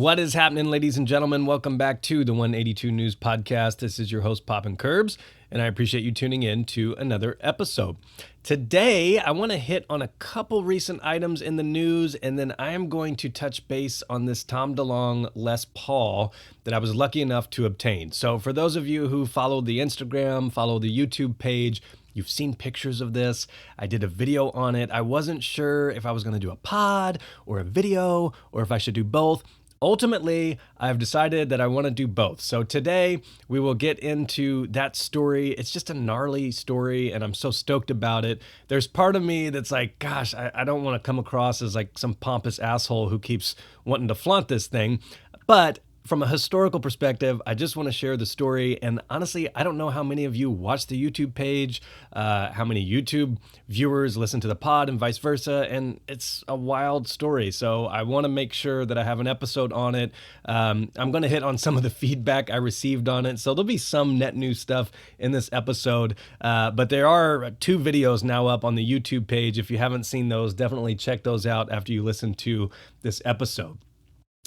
What is happening, ladies and gentlemen? Welcome back to the 182 News Podcast. This is your host, Poppin' Curbs, and I appreciate you tuning in to another episode. Today, I want to hit on a couple recent items in the news, and then I am going to touch base on this Tom DeLonge Les Paul that I was lucky enough to obtain. So for those of you who follow the Instagram, follow the YouTube page, you've seen pictures of this. I did a video on it. I wasn't sure if I was going to do a pod or a video or if I should do both. Ultimately, I've decided that I want to do both. So today we will get into that story. It's just a gnarly story and I'm so stoked about it. There's part of me that's like, gosh, I don't want to come across as like some pompous asshole who keeps wanting to flaunt this thing. But from a historical perspective, I just want to share the story. And honestly, I don't know how many of you watch the YouTube page, how many YouTube viewers listen to the pod and vice versa. And it's a wild story. So I want to make sure that I have an episode on it. I'm going to hit on some of the feedback I received on it. So there'll be some net new stuff in this episode. But there are 2 videos now up on the YouTube page. If you haven't seen those, definitely check those out after you listen to this episode.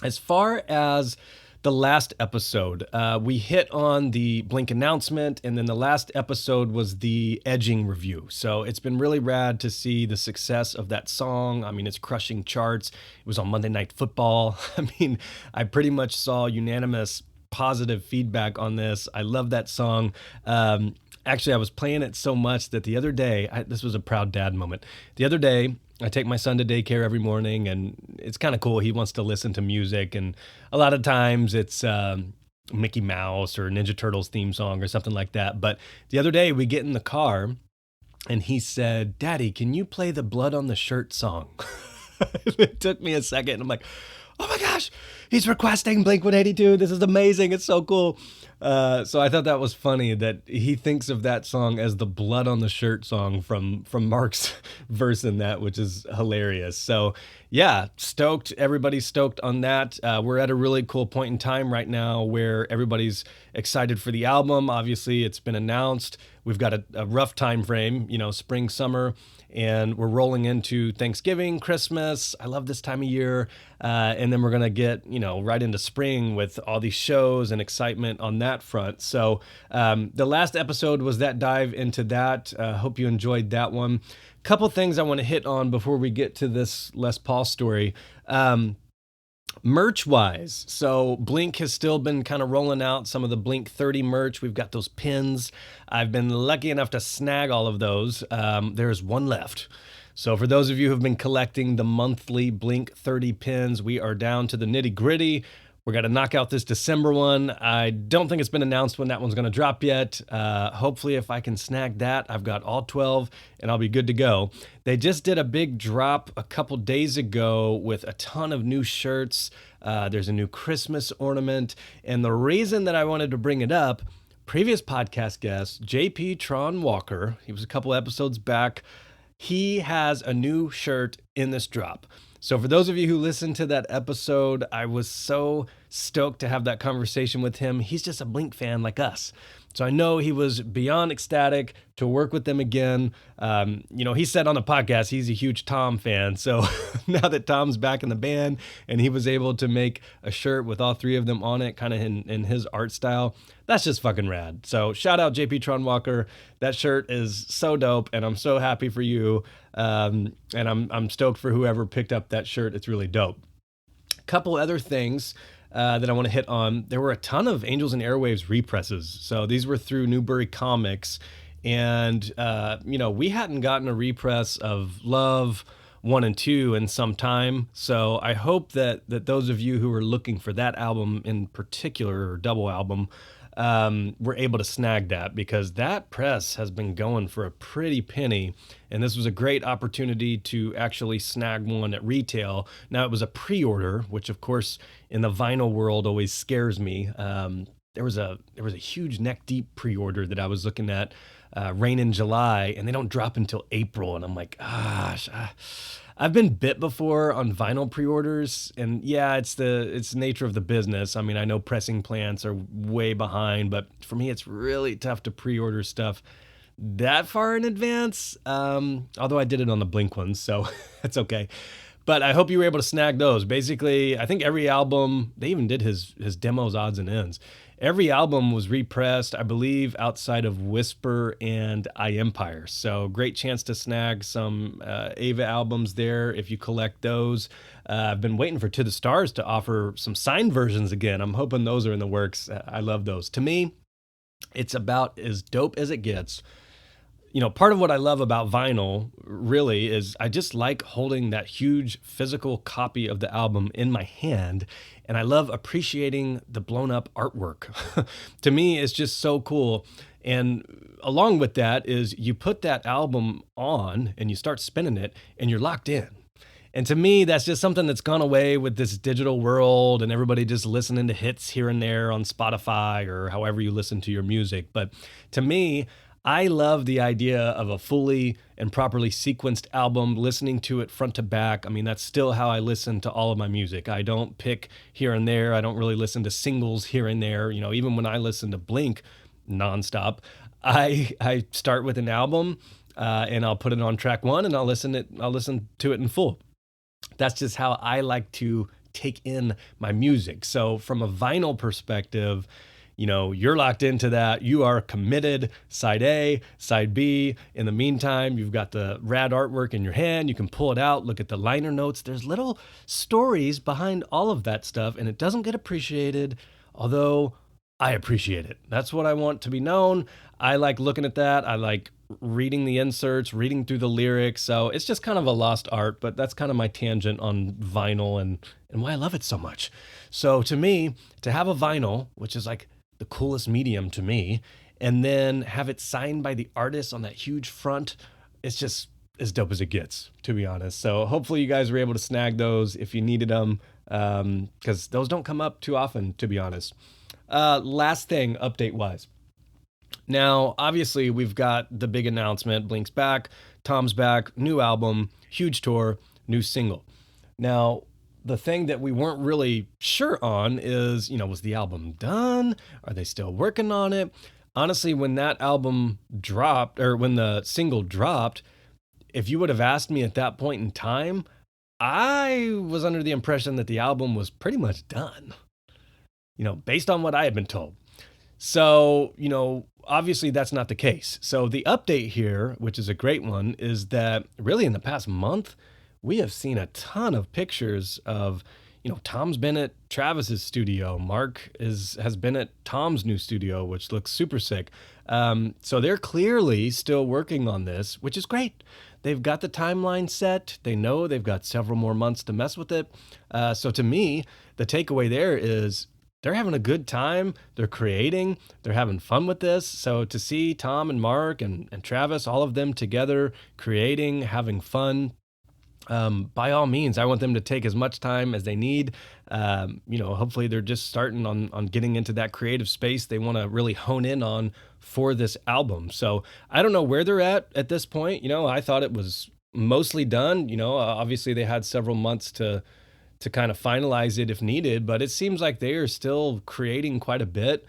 As far as the last episode, we hit on the Blink announcement, and then the last episode was the Edging review. So it's been really rad to see the success of that song. I mean, it's crushing charts. It was on Monday Night Football. I mean, I pretty much saw unanimous positive feedback on this. I love that song. Actually, I was playing it so much that the other day, this was a proud dad moment. The other day, I take my son to daycare every morning, and it's kind of cool. He wants to listen to music, and a lot of times it's Mickey Mouse or Ninja Turtles theme song or something like that. But the other day, we get in the car, and he said, "Daddy, can you play the Blood on the Shirt song?" It took me a second, and I'm like, oh my gosh, he's requesting Blink-182. This is amazing. It's so cool. So I thought that was funny that he thinks of that song as the Blood on the Shirt song from Mark's verse in that, which is hilarious. So yeah, stoked. Everybody's stoked on that. We're at a really cool point in time right now where everybody's excited for the album. Obviously, it's been announced. We've got a rough time frame, spring, summer, and we're rolling into Thanksgiving, Christmas. I love this time of year. And then we're going to get, right into spring with all these shows and excitement on that front. So the last episode was that dive into that. Hope you enjoyed that one. Couple things I want to hit on before we get to this Les Paul story. Merch-wise, so Blink has still been kind of rolling out some of the Blink 30 merch. We've got those pins. I've been lucky enough to snag all of those. There's one left. So for those of you who've been collecting the monthly Blink 30 pins, we are down to the nitty-gritty. We're going to knock out this December one. I don't think it's been announced when that one's going to drop yet. Hopefully, if I can snag that, I've got all 12 and I'll be good to go. They just did a big drop a couple days ago with a ton of new shirts. There's a new Christmas ornament. And the reason that I wanted to bring it up, previous podcast guest, JP Tron Walker, he was a couple episodes back. He has a new shirt in this drop. So for those of you who listened to that episode, I was so stoked to have that conversation with him. He's just a Blink fan like us. So I know he was beyond ecstatic to work with them again. He said on the podcast, he's a huge Tom fan. So now that Tom's back in the band and he was able to make a shirt with all 3 of them on it, kind of in his art style, that's just fucking rad. So shout out JP Tron Walker. That shirt is so dope and I'm so happy for you. And I'm stoked for whoever picked up that shirt. It's really dope. A couple other things that I want to hit on. There were a ton of Angels and Airwaves represses. So these were through Newbury Comics. And, we hadn't gotten a repress of Love 1 and 2 in some time. So I hope that those of you who are looking for that album in particular, or double album, were able to snag that, because that press has been going for a pretty penny. And this was a great opportunity to actually snag one at retail. Now, it was a pre-order, which of course in the vinyl world always scares me. There was a huge neck deep pre-order that I was looking at, Rain in July, and they don't drop until April. And I'm like, gosh, I've been bit before on vinyl pre-orders, and yeah, it's the nature of the business. I mean, I know pressing plants are way behind, but for me, it's really tough to pre-order stuff that far in advance. Although I did it on the Blink ones, so that's okay. But I hope you were able to snag those. Basically, I think every album, they even did his demos, odds and ends. Every album was repressed, I believe, outside of Whisper and I Empire. So great chance to snag some Ava albums there if you collect those. I've been waiting for To the Stars to offer some signed versions again. I'm hoping those are in the works. I love those. To me, it's about as dope as it gets. Part of what I love about vinyl really is I just like holding that huge physical copy of the album in my hand, and I love appreciating the blown up artwork. To me, it's just so cool. And along with that is you put that album on and you start spinning it and you're locked in. And to me, that's just something that's gone away with this digital world and everybody just listening to hits here and there on Spotify or however you listen to your music. But to me, I love the idea of a fully and properly sequenced album, listening to it front to back. I mean, that's still how I listen to all of my music. I don't pick here and there. I don't really listen to singles here and there. Even when I listen to Blink nonstop, I start with an album and I'll put it on track one and I'll listen to it in full. That's just how I like to take in my music. So from a vinyl perspective, you're locked into that. You are committed. Side A, side B. In the meantime, you've got the rad artwork in your hand. You can pull it out, look at the liner notes. There's little stories behind all of that stuff, and it doesn't get appreciated, although I appreciate it. That's what I want to be known. I like looking at that. I like reading the inserts, reading through the lyrics. So it's just kind of a lost art, but that's kind of my tangent on vinyl and why I love it so much. So to me, to have a vinyl, which is like the coolest medium to me, and then have it signed by the artist on that huge front, it's just as dope as it gets, to be honest. So hopefully you guys were able to snag those if you needed them, because those don't come up too often, to be honest. Last thing, update-wise. Now, obviously, we've got the big announcement. Blink's back, Tom's back, new album, huge tour, new single. Now, the thing that we weren't really sure on is, was the album done? Are they still working on it? Honestly, when that album dropped, or when the single dropped, if you would have asked me at that point in time, I was under the impression that the album was pretty much done, based on what I had been told. So, obviously that's not the case. So the update here, which is a great one, is that really in the past month, we have seen a ton of pictures of, Tom's been at Travis's studio. Mark has been at Tom's new studio, which looks super sick. So they're clearly still working on this, which is great. They've got the timeline set. They know they've got several more months to mess with it. So to me, the takeaway there is they're having a good time. They're creating. They're having fun with this. So to see Tom and Mark and Travis, all of them together, creating, having fun, by all means, I want them to take as much time as they need. Hopefully they're just starting on getting into that creative space they want to really hone in on for this album. So I don't know where they're at this point. I thought it was mostly done. Obviously they had several months to kind of finalize it if needed, but it seems like they are still creating quite a bit,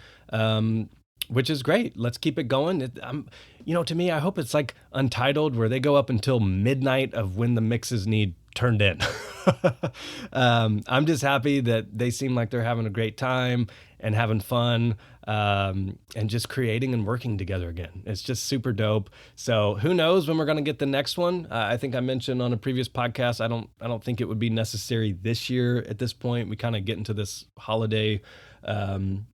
which is great. Let's keep it going. To me, I hope it's like Untitled, where they go up until midnight of when the mixes need turned in. I'm just happy that they seem like they're having a great time and having fun, and just creating and working together again. It's just super dope. So who knows when we're going to get the next one? I think I mentioned on a previous podcast, I don't think it would be necessary this year at this point. We kind of get into this holiday kind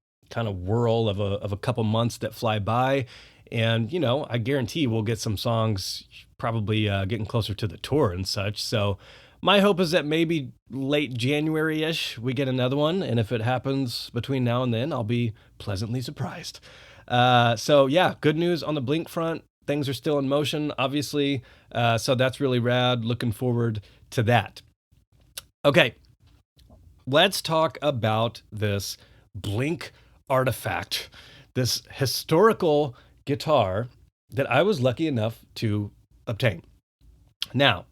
of whirl of a couple months that fly by. And, I guarantee we'll get some songs probably getting closer to the tour and such. So my hope is that maybe late January-ish, we get another one. And if it happens between now and then, I'll be pleasantly surprised. So yeah, good news on the Blink front. Things are still in motion, obviously. So that's really rad. Looking forward to that. Okay, let's talk about this Blink artifact, this historical guitar that I was lucky enough to obtain. Now,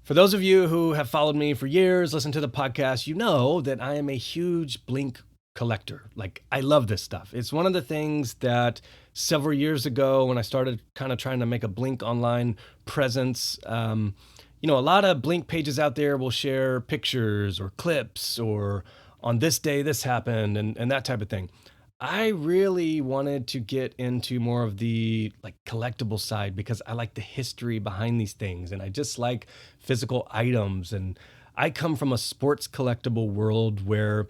for those of you who have followed me for years, listened to the podcast, you know that I am a huge Blink collector. Like, I love this stuff. It's one of the things that several years ago when I started kind of trying to make a Blink online presence, a lot of Blink pages out there will share pictures or clips or on this day this happened and that type of thing. I really wanted to get into more of the like collectible side because I like the history behind these things and I just like physical items. And I come from a sports collectible world where,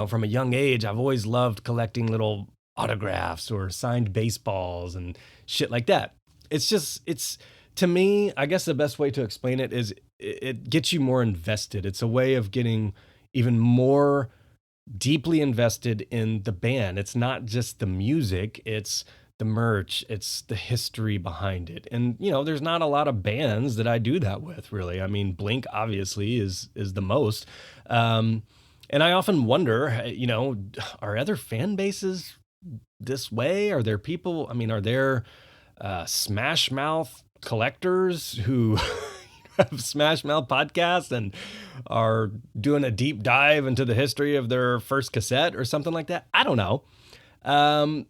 from a young age, I've always loved collecting little autographs or signed baseballs and shit like that. It's to me, I guess the best way to explain it is it gets you more invested. It's a way of getting even more deeply invested in the band. It's not just the music, it's the merch, it's the history behind it. And there's not a lot of bands that I do that with, really. I mean, Blink obviously is the most. Um and I often wonder, are other fan bases this way? Are there people, I mean, are there Smash Mouth collectors who have Smash Mouth podcasts and are doing a deep dive into the history of their first cassette or something like that? I don't know.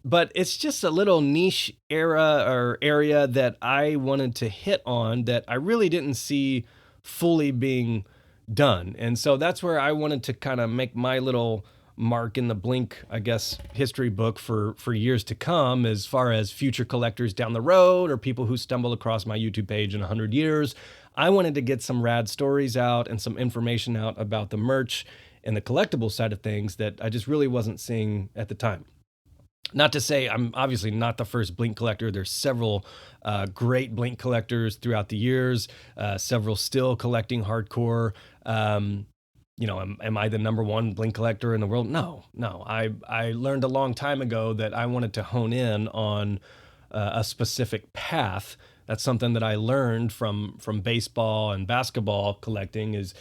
But it's just a little niche era or area that I wanted to hit on that I really didn't see fully being done. And so that's where I wanted to kind of make my little mark in the Blink, I guess, history book for years to come, as far as future collectors down the road or people who stumble across my YouTube page in 100 years. I wanted to get some rad stories out and some information out about the merch and the collectible side of things that I just really wasn't seeing at the time. Not to say I'm obviously not the first Blink collector. There's several great Blink collectors throughout the years, several still collecting hardcore. Am I the number one Blink collector in the world? No, no. I learned a long time ago that I wanted to hone in on a specific path. That's something that I learned from baseball and basketball collecting is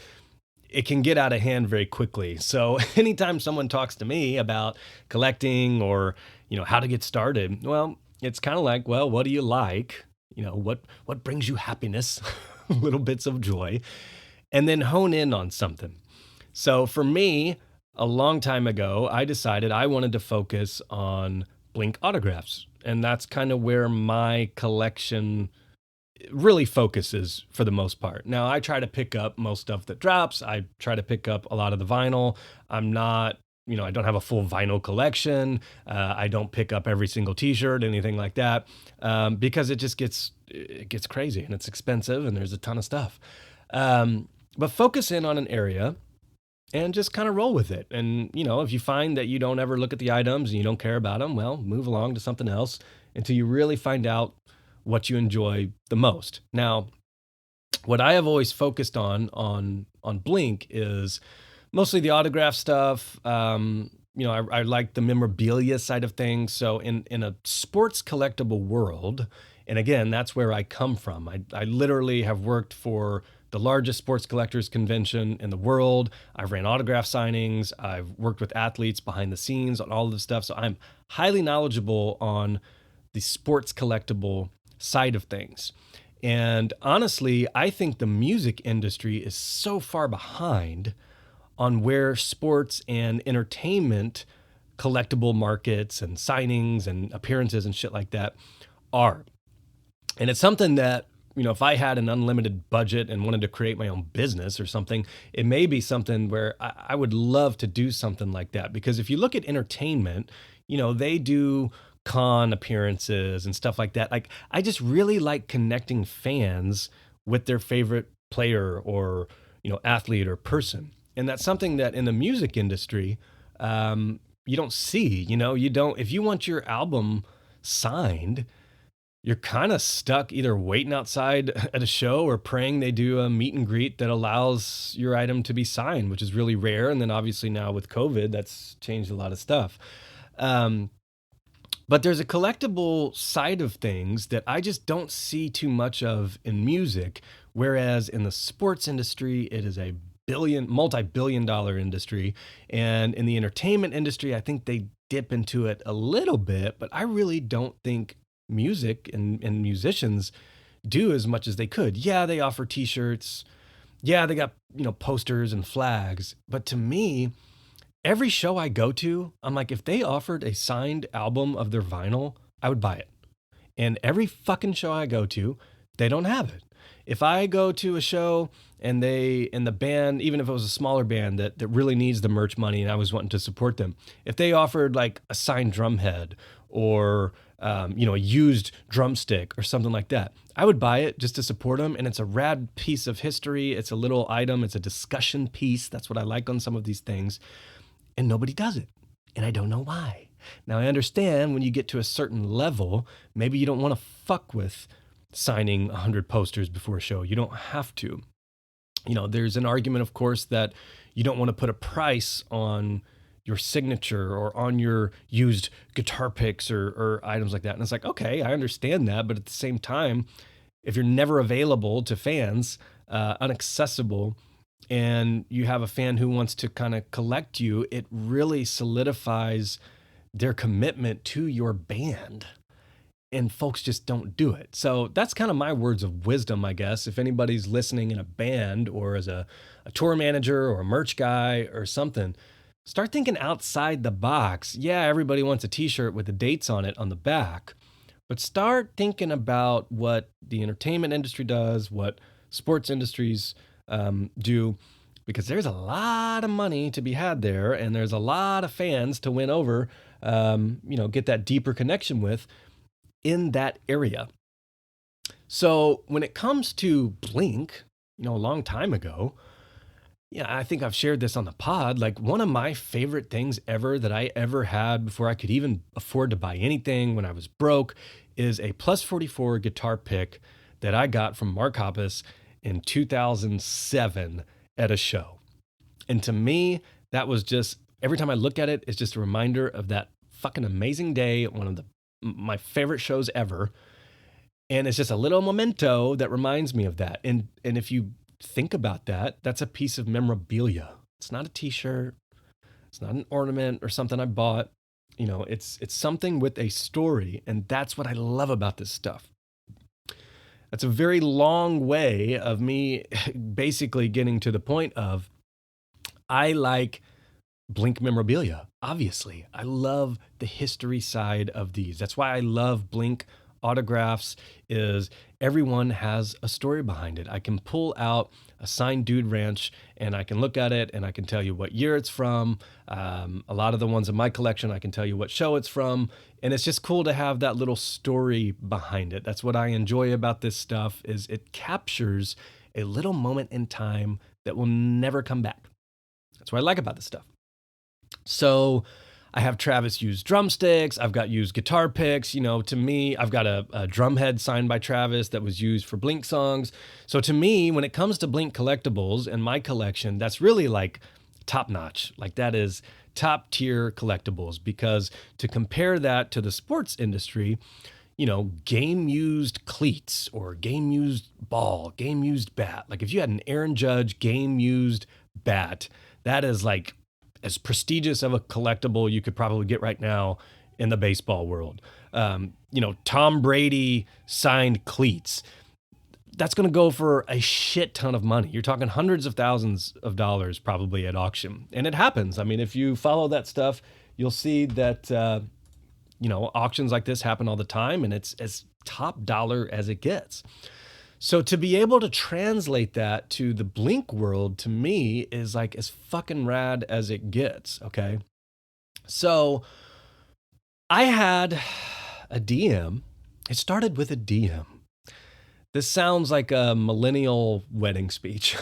it can get out of hand very quickly. So anytime someone talks to me about collecting or, how to get started, well, it's kind of like, well, what do you like? What brings you happiness, little bits of joy, and then hone in on something. So for me, a long time ago, I decided I wanted to focus on Blink autographs. And that's kind of where my collection really focuses for the most part. Now, I try to pick up most stuff that drops. I try to pick up a lot of the vinyl. I'm not, I don't have a full vinyl collection. I don't pick up every single t-shirt, anything like that, because it gets crazy and it's expensive and there's a ton of stuff. But focus in on an area and just kind of roll with it. And, if you find that you don't ever look at the items and you don't care about them, well, move along to something else until you really find out what you enjoy the most. Now, what I have always focused on Blink is mostly the autograph stuff. I like the memorabilia side of things. So in a sports collectible world, and again, that's where I come from. I literally have worked for the largest sports collectors convention in the world. I've ran autograph signings. I've worked with athletes behind the scenes on all of this stuff. So I'm highly knowledgeable on the sports collectible side of things. And honestly, I think the music industry is so far behind on where sports and entertainment collectible markets and signings and appearances and shit like that are. And it's something that, if I had an unlimited budget and wanted to create my own business or something, it may be something where I would love to do something like that. Because if you look at entertainment, they do con appearances and stuff like that. Like, I just really like connecting fans with their favorite player or, athlete or person. And that's something that in the music industry, you don't see, if you want your album signed, you're kind of stuck either waiting outside at a show or praying they do a meet and greet that allows your item to be signed, which is really rare. And then obviously now with COVID, that's changed a lot of stuff. But there's a collectible side of things that I just don't see too much of in music, whereas in the sports industry, it is a multi-billion dollar industry. And in the entertainment industry, I think they dip into it a little bit, but I really don't think music and musicians do as much as they could. Yeah, they offer t-shirts. Yeah, they got, posters and flags. But to me, every show I go to, I'm like, if they offered a signed album of their vinyl, I would buy it. And every fucking show I go to, they don't have it. If I go to a show and the band, even if it was a smaller band that really needs the merch money and I was wanting to support them, if they offered like a signed drum head or a used drumstick or something like that, I would buy it just to support them. And it's a rad piece of history. It's a little item. It's a discussion piece. That's what I like on some of these things. And nobody does it. And I don't know why. Now, I understand when you get to a certain level, maybe you don't want to fuck with signing 100 posters before a show. You don't have to. There's an argument, of course, that you don't want to put a price on your signature or on your used guitar picks or items like that. And it's like, okay, I understand that. But at the same time, if you're never available to fans, inaccessible, and you have a fan who wants to kind of collect you, it really solidifies their commitment to your band. And folks just don't do it. So that's kind of my words of wisdom, I guess. If anybody's listening in a band or as a tour manager or a merch guy or something, start thinking outside the box. Yeah, everybody wants a t-shirt with the dates on it on the back, but start thinking about what the entertainment industry does, what sports industries do, because there's a lot of money to be had there, and there's a lot of fans to win over, get that deeper connection with in that area. So when it comes to Blink, a long time ago, I think I've shared this on the pod, like one of my favorite things ever that I ever had before I could even afford to buy anything when I was broke is a Plus 44 guitar pick that I got from Mark Hoppus in 2007 at a show. And to me, that was just, every time I look at it, it's just a reminder of that fucking amazing day, one of my favorite shows ever. And it's just a little memento that reminds me of that. And if you think about that, that's a piece of memorabilia. It's not a t-shirt. It's not an ornament or something I bought. It's something with a story. And that's what I love about this stuff. That's a very long way of me basically getting to the point of I like Blink memorabilia. Obviously, I love the history side of these. That's why I love Blink autographs, is everyone has a story behind it. I can pull out a signed Dude Ranch and I can look at it and I can tell you what year it's from. A lot of the ones in my collection, I can tell you what show it's from. And it's just cool to have that little story behind it. That's what I enjoy about this stuff, is it captures a little moment in time that will never come back. That's what I like about this stuff. So I have Travis used drumsticks. I've got used guitar picks. To me, I've got a drum head signed by Travis that was used for Blink songs. So to me, when it comes to Blink collectibles and my collection, that's really like top notch. Like that is top tier collectibles, because to compare that to the sports industry, game used cleats or game used ball, game used bat. Like if you had an Aaron Judge game used bat, that is like as prestigious of a collectible you could probably get right now in the baseball world. Tom Brady signed cleats. That's going to go for a shit ton of money. You're talking hundreds of thousands of dollars probably at auction. And it happens. I mean, if you follow that stuff, you'll see that, auctions like this happen all the time, and it's as top dollar as it gets. So to be able to translate that to the Blink world, to me, is like as fucking rad as it gets, okay? So I had a DM. It started with a DM. This sounds like a millennial wedding speech.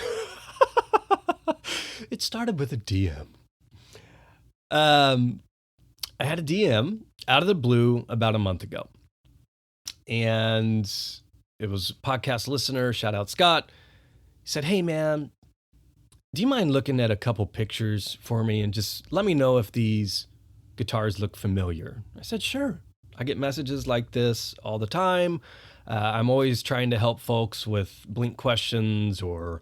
It started with a DM. I had a DM out of the blue about a month ago. And it was a podcast listener, shout out Scott. He said, "Hey man, do you mind looking at a couple pictures for me and just let me know if these guitars look familiar?" I said, "Sure." I get messages like this all the time. I'm always trying to help folks with Blink questions or,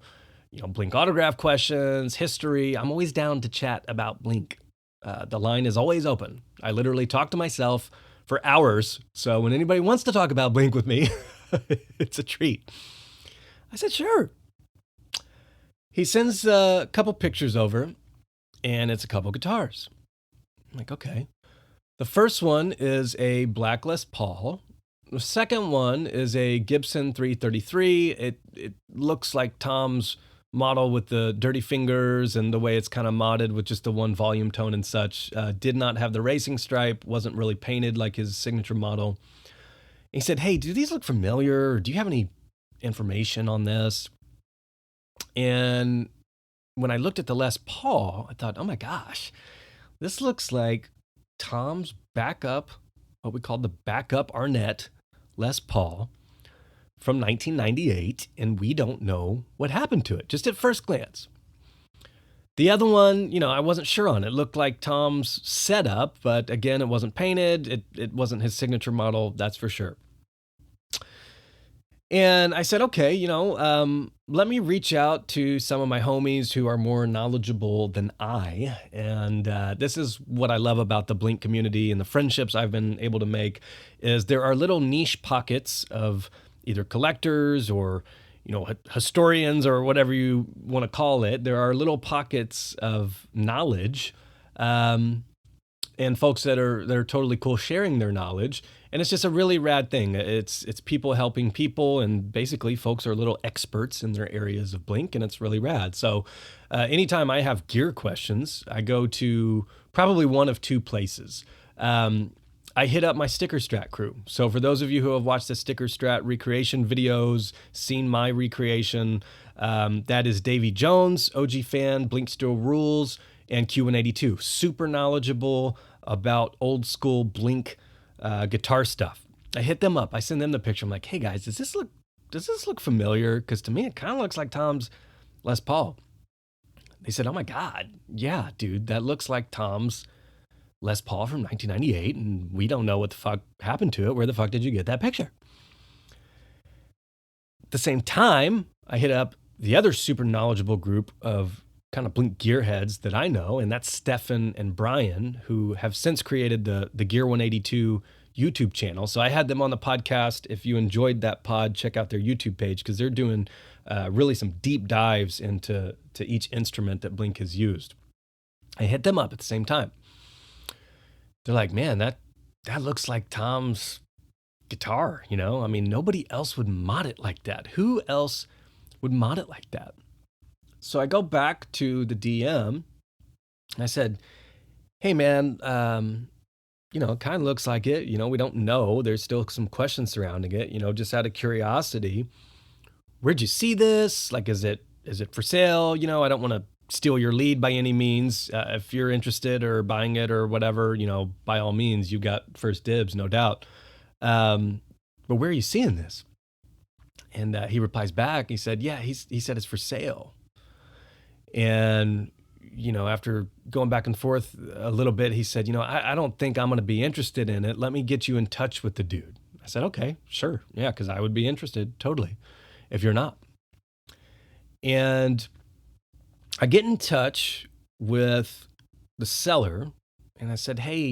Blink autograph questions, history. I'm always down to chat about Blink. The line is always open. I literally talk to myself for hours. So when anybody wants to talk about Blink with me, it's a treat. I said, sure. He sends a couple pictures over, and it's a couple guitars. I'm like, okay. The first one is a black Les Paul, The second one is a Gibson 333. It looks like Tom's model with the dirty fingers and the way it's kind of modded with just the one volume tone and such. Did not have the racing stripe, wasn't really painted like his signature model. He said, "Hey, do these look familiar? Do you have any information on this?" And when I looked at the Les Paul, I thought, oh my gosh, this looks like Tom's backup, what we call the backup Arnette Les Paul from 1998, and we don't know what happened to it, just at first glance. The other one, I wasn't sure on. It looked like Tom's setup, but again, it wasn't painted. It wasn't his signature model, that's for sure. And I said, okay, let me reach out to some of my homies who are more knowledgeable than I. And this is what I love about the Blink community and the friendships I've been able to make is there are little niche pockets of either collectors or, historians or whatever you want to call it. There are little pockets of knowledge and folks that are totally cool sharing their knowledge. And it's just a really rad thing. It's people helping people, and basically folks are little experts in their areas of Blink, and it's really rad. So anytime I have gear questions, I go to probably one of two places. I hit up my Sticker Strat crew. So for those of you who have watched the Sticker Strat recreation videos, seen my recreation, that is Davey Jones, OG fan, Blink Still Rules, and Q182. Super knowledgeable about old school Blink guitar stuff. I hit them up. I send them the picture. I'm like, hey guys, does this look familiar? Because to me, it kind of looks like Tom's Les Paul. They said, oh my God, yeah, dude, that looks like Tom's Les Paul from 1998, and we don't know what the fuck happened to it. Where the fuck did you get that picture? At the same time, I hit up the other super knowledgeable group of kind of Blink gearheads that I know, and that's Stefan and Brian, who have since created the Gear 182 YouTube channel. So I had them on the podcast. If you enjoyed that pod, check out their YouTube page because they're doing really some deep dives into each instrument that Blink has used. I hit them up at the same time. They're like, man, that looks like Tom's guitar, I mean, nobody else would mod it like that. Who else would mod it like that? So I go back to the DM and I said, hey man, it kind of looks like it. We don't know. There's still some questions surrounding it, just out of curiosity. Where'd you see this? Like, is it for sale? I don't want to steal your lead by any means. If you're interested or buying it or whatever, by all means, you got first dibs, no doubt. But where are you seeing this? And he replies back. He said, yeah, he said it's for sale. And, after going back and forth a little bit, he said, I don't think I'm going to be interested in it. Let me get you in touch with the dude. I said, okay, sure. Yeah, because I would be interested totally if you're not. And I get in touch with the seller and I said, hey,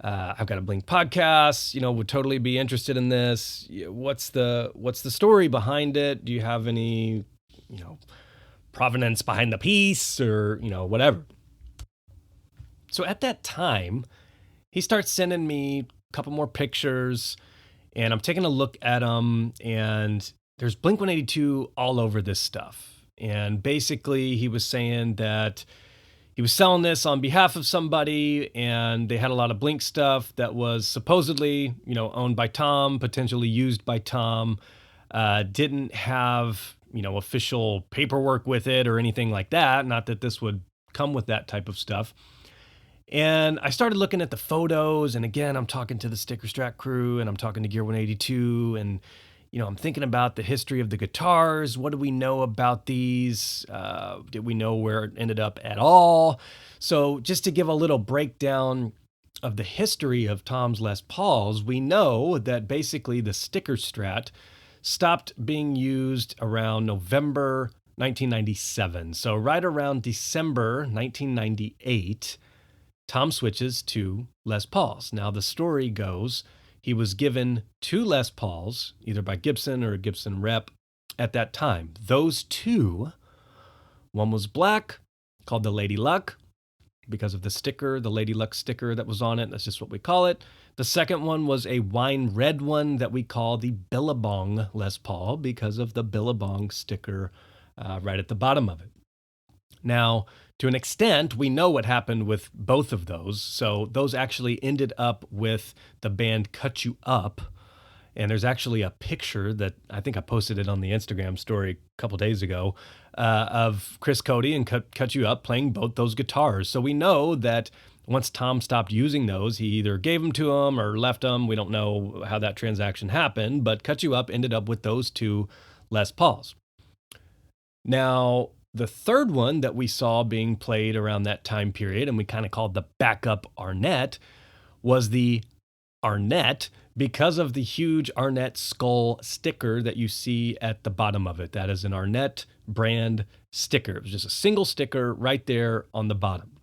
I've got a Blink podcast, would totally be interested in this. What's the story behind it? Do you have any, provenance behind the piece or, whatever. So at that time, he starts sending me a couple more pictures and I'm taking a look at them and there's Blink 182 all over this stuff. And basically he was saying that he was selling this on behalf of somebody and they had a lot of Blink stuff that was supposedly, owned by Tom, potentially used by Tom, didn't have, official paperwork with it or anything like that. Not that this would come with that type of stuff. And I started looking at the photos. And again, I'm talking to the Sticker Strat crew and I'm talking to Gear 182 and, I'm thinking about the history of the guitars. What do we know about these? Did we know where it ended up at all? So just to give a little breakdown of the history of Tom's Les Pauls, we know that basically the Sticker Strat stopped being used around November 1997. So right around December 1998, Tom switches to Les Pauls. Now the story goes, he was given two Les Pauls, either by Gibson or a Gibson rep at that time. Those two, one was black, called the Lady Luck, because of the sticker, the Lady Luck sticker that was on it. That's just what we call it. The second one was a wine red one that we call the Billabong Les Paul because of the Billabong sticker right at the bottom of it. Now, to an extent, we know what happened with both of those. So those actually ended up with the band Cut You Up. And there's actually a picture that I think I posted it on the Instagram story a couple days ago of Chris Cody and Cut You Up playing both those guitars. So we know that once Tom stopped using those, he either gave them to him or left them. We don't know how that transaction happened, but Cut You Up ended up with those two Les Pauls. Now, the third one that we saw being played around that time period, and we kind of called the backup Arnette, was the Arnette, because of the huge Arnette skull sticker that you see at the bottom of it. That is an Arnette brand sticker. It was just a single sticker right there on the bottom.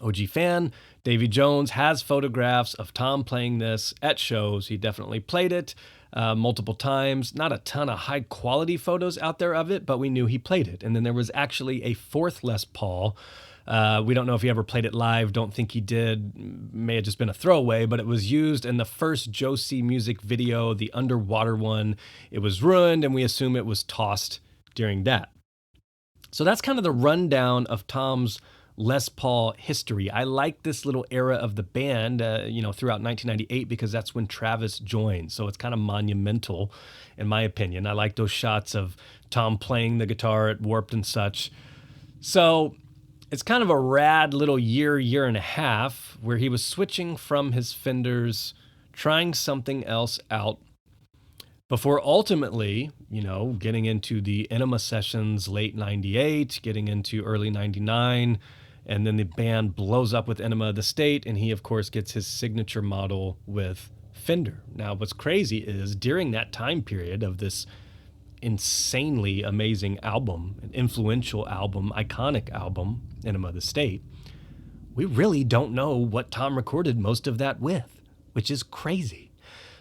OG fan, Davy Jones has photographs of Tom playing this at shows. He definitely played it multiple times. Not a ton of high quality photos out there of it, but we knew he played it. And then there was actually a fourth Les Paul. We don't know if he ever played it live. Don't think he did. May have just been a throwaway, but it was used in the first Josie music video, the underwater one. It was ruined, and we assume it was tossed during that. So that's kind of the rundown of Tom's Les Paul history. I like this little era of the band, throughout 1998, because that's when Travis joined. So it's kind of monumental, in my opinion. I like those shots of Tom playing the guitar at Warped and such. So it's kind of a rad little year and a half where he was switching from his Fenders, trying something else out, before ultimately, getting into the Enema sessions late 98, getting into early 99, and then the band blows up with Enema of the State, and he, of course, gets his signature model with Fender. Now, what's crazy is during that time period of this insanely amazing album, an influential album, iconic album, Enema of the State, we really don't know what Tom recorded most of that with, which is crazy.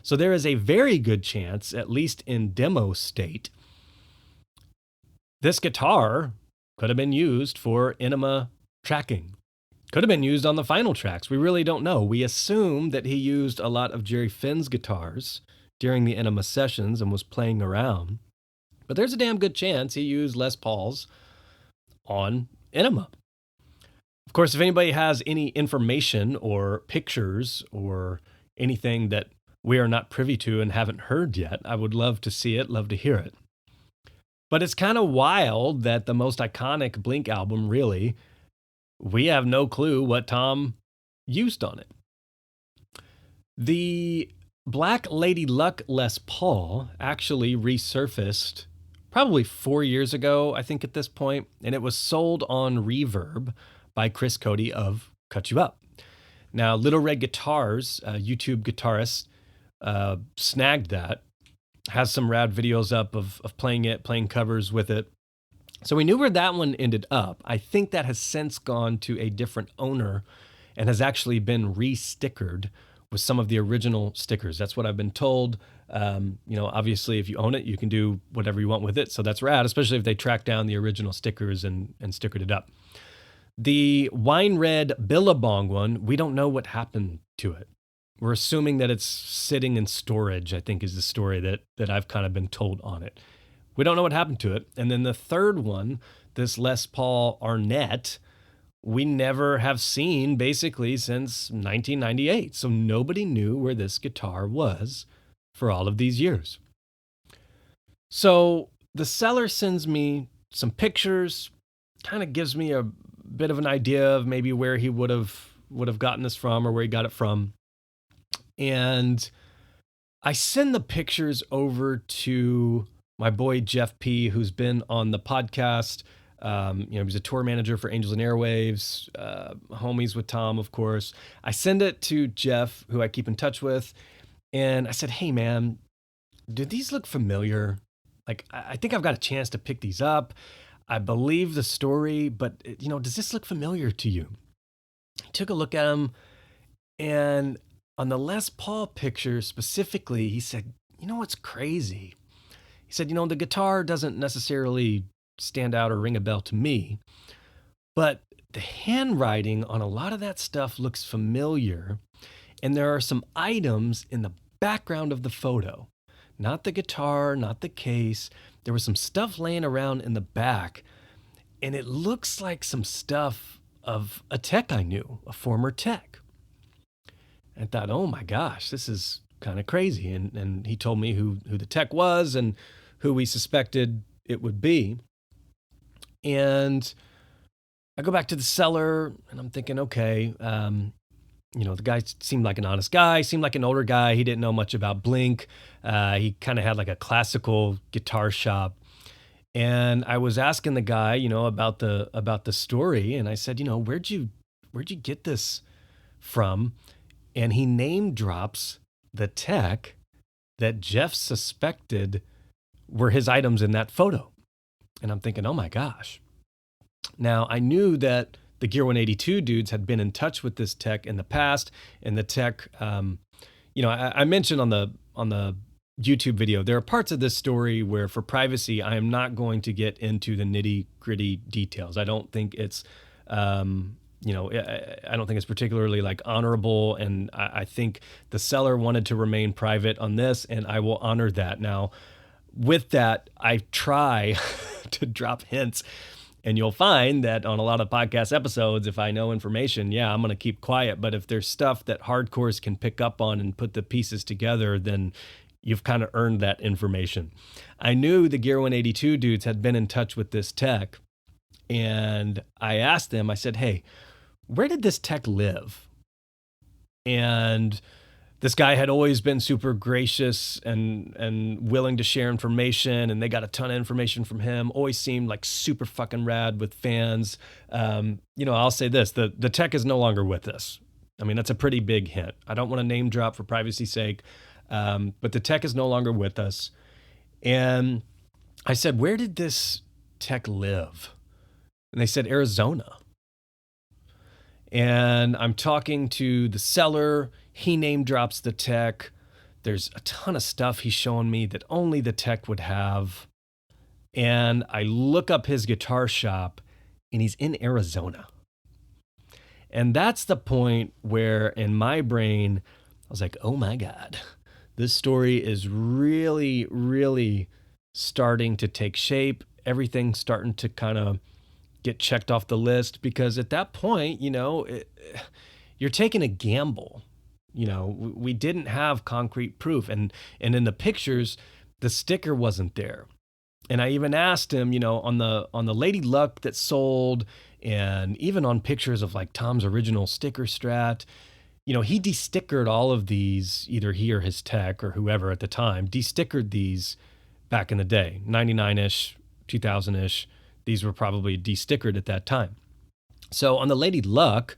So there is a very good chance, at least in demo state, this guitar could have been used for Enema tracking. Could have been used on the final tracks. We really don't know. We assume that he used a lot of Jerry Finn's guitars during the Enema sessions and was playing around. But there's a damn good chance he used Les Pauls on Enema. Of course, if anybody has any information or pictures or anything that we are not privy to and haven't heard yet, I would love to see it, love to hear it. But it's kind of wild that the most iconic Blink album, really, we have no clue what Tom used on it. The Black Lady Luck Les Paul actually resurfaced probably 4 years ago, I think at this point, and it was sold on Reverb by Chris Cody of Cut You Up. Now, Little Red Guitars, YouTube guitarist, snagged that, has some rad videos up of playing it, playing covers with it. So we knew where that one ended up. I think that has since gone to a different owner and has actually been re-stickered with some of the original stickers. That's what I've been told. Obviously, if you own it, you can do whatever you want with it. So that's rad, especially if they track down the original stickers and stickered it up. The wine red Billabong one, we don't know what happened to it. We're assuming that it's sitting in storage, I think is the story that I've kind of been told on it. We don't know what happened to it. And then the third one, this Les Paul Arnette, we never have seen basically since 1998. So nobody knew where this guitar was for all of these years. So the seller sends me some pictures, kind of gives me a bit of an idea of maybe where he would have gotten this from or where he got it from. And I send the pictures over to my boy Jeff P., who's been on the podcast. He's a tour manager for Angels and Airwaves, homies with Tom, of course. I send it to Jeff, who I keep in touch with, and I said, hey, man, do these look familiar? Like, I think I've got a chance to pick these up. I believe the story, but, does this look familiar to you? He took a look at them, and on the Les Paul picture specifically, he said, you know what's crazy? He said, the guitar doesn't necessarily stand out or ring a bell to me, but the handwriting on a lot of that stuff looks familiar. And there are some items in the background of the photo, not the guitar, not the case. There was some stuff laying around in the back, and it looks like some stuff of a tech I knew, a former tech. I thought, oh my gosh, this is kind of crazy. And he told me who the tech was and who we suspected it would be. And I go back to the seller and I'm thinking, okay, the guy seemed like an honest guy, seemed like an older guy. He didn't know much about Blink. He kind of had like a classical guitar shop. And I was asking the guy, about the story. And I said, where'd you get this from? And he name drops the tech that Jeff suspected were his items in that photo. And I'm thinking, oh my gosh. Now, I knew that the Gear 182 dudes had been in touch with this tech in the past, and the tech, I mentioned on the YouTube video, there are parts of this story where, for privacy, I am not going to get into the nitty gritty details. I don't think it's, I don't think it's particularly like honorable, and I think the seller wanted to remain private on this, and I will honor that. Now, with that, I try to drop hints. And you'll find that on a lot of podcast episodes, if I know information, I'm going to keep quiet. But if there's stuff that hardcores can pick up on and put the pieces together, then you've kind of earned that information. I knew the Gear 182 dudes had been in touch with this tech. And I asked them, I said, hey, where did this tech live? And this guy had always been super gracious and willing to share information, and they got a ton of information from him. Always seemed like super fucking rad with fans. I'll say this, the tech is no longer with us. I mean, that's a pretty big hint. I don't want to name drop for privacy's sake, but the tech is no longer with us. And I said, where did this tech live? And they said, Arizona. And I'm talking to the seller. He name drops the tech. There's a ton of stuff he's showing me that only the tech would have. And I look up his guitar shop, and he's in Arizona. And that's the point where, in my brain, I was like, oh my God, this story is really, really starting to take shape. Everything's starting to kind of get checked off the list, because at that point, you're taking a gamble. We didn't have concrete proof, and in the pictures, the sticker wasn't there. And I even asked him, on the Lady Luck that sold, and even on pictures of like Tom's original sticker strat, he destickered all of these, either he or his tech or whoever at the time, destickered these back in the day, 99-ish, 2000-ish. These were probably destickered at that time. So on the Lady Luck,